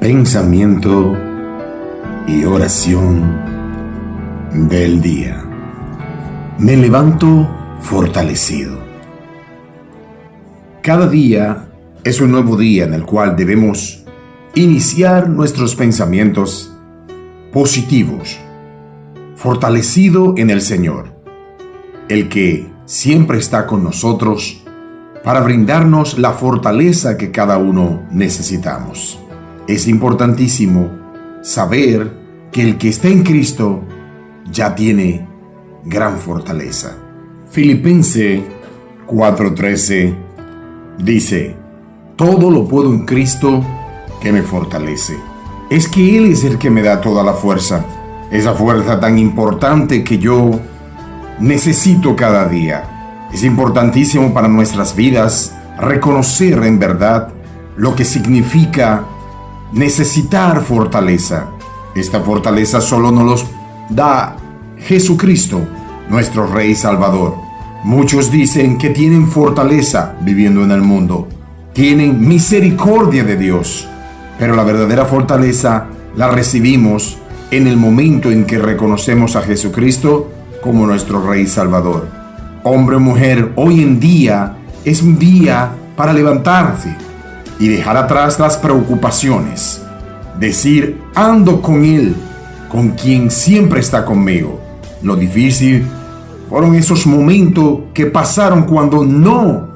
Pensamiento y oración del día. Me levanto fortalecido. Cada día es un nuevo día en el cual debemos iniciar nuestros pensamientos positivos, fortalecido en el Señor, el que siempre está con nosotros para brindarnos la fortaleza que cada uno necesitamos. Es importantísimo saber que el que está en Cristo ya tiene gran fortaleza. Filipenses 4:13 dice: todo lo puedo en Cristo que me fortalece. Es que Él es el que me da toda la fuerza, esa fuerza tan importante que yo necesito cada día. Es importantísimo para nuestras vidas reconocer en verdad lo que significa necesitar fortaleza. Esta fortaleza solo nos los da Jesucristo, nuestro Rey Salvador. Muchos dicen que tienen fortaleza viviendo en el mundo, tienen misericordia de Dios, pero la verdadera fortaleza la recibimos en el momento en que reconocemos a Jesucristo como nuestro Rey Salvador. Hombre o mujer, hoy en día es un día para levantarse y dejar atrás las preocupaciones. Decir: ando con Él, con quien siempre está conmigo. Lo difícil fueron esos momentos que pasaron cuando no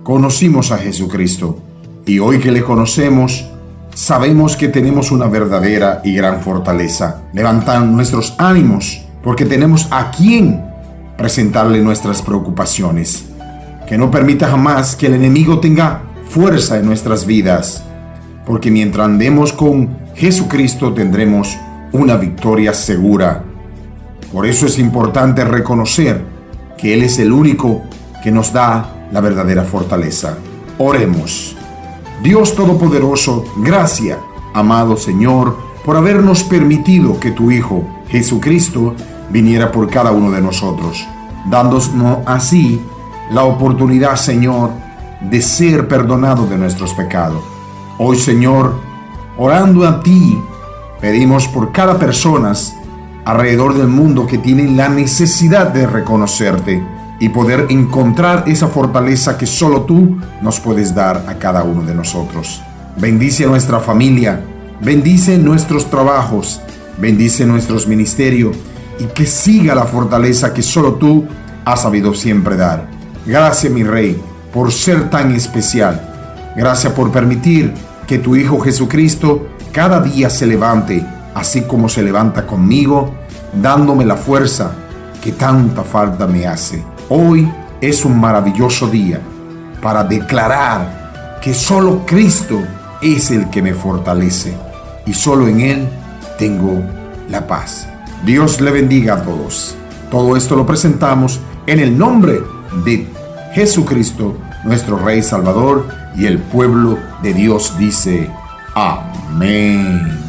conocimos a Jesucristo. Y hoy que le conocemos, sabemos que tenemos una verdadera y gran fortaleza. Levantan nuestros ánimos porque tenemos a quien presentarle nuestras preocupaciones. Que no permita jamás que el enemigo tenga fuerza en nuestras vidas, porque mientras andemos con Jesucristo tendremos una victoria segura. Por eso es importante reconocer que Él es el único que nos da la verdadera fortaleza. Oremos. Dios Todopoderoso, gracias, amado Señor, por habernos permitido que tu Hijo Jesucristo viniera por cada uno de nosotros, dándonos así la oportunidad, Señor, de ser perdonado de nuestros pecados. Hoy, Señor, orando a ti, pedimos por cada persona alrededor del mundo que tienen la necesidad de reconocerte y poder encontrar esa fortaleza que solo tú nos puedes dar a cada uno de nosotros. Bendice a nuestra familia, bendice nuestros trabajos, bendice nuestros ministerios y que siga la fortaleza que solo tú has sabido siempre dar. Gracias, mi Rey, por ser tan especial. Gracias por permitir que tu Hijo Jesucristo cada día se levante, así como se levanta conmigo, dándome la fuerza que tanta falta me hace. Hoy es un maravilloso día para declarar que solo Cristo es el que me fortalece y solo en Él tengo la paz. Dios le bendiga a todos. Todo esto lo presentamos en el nombre de Jesucristo, nuestro Rey Salvador, y el pueblo de Dios dice: amén.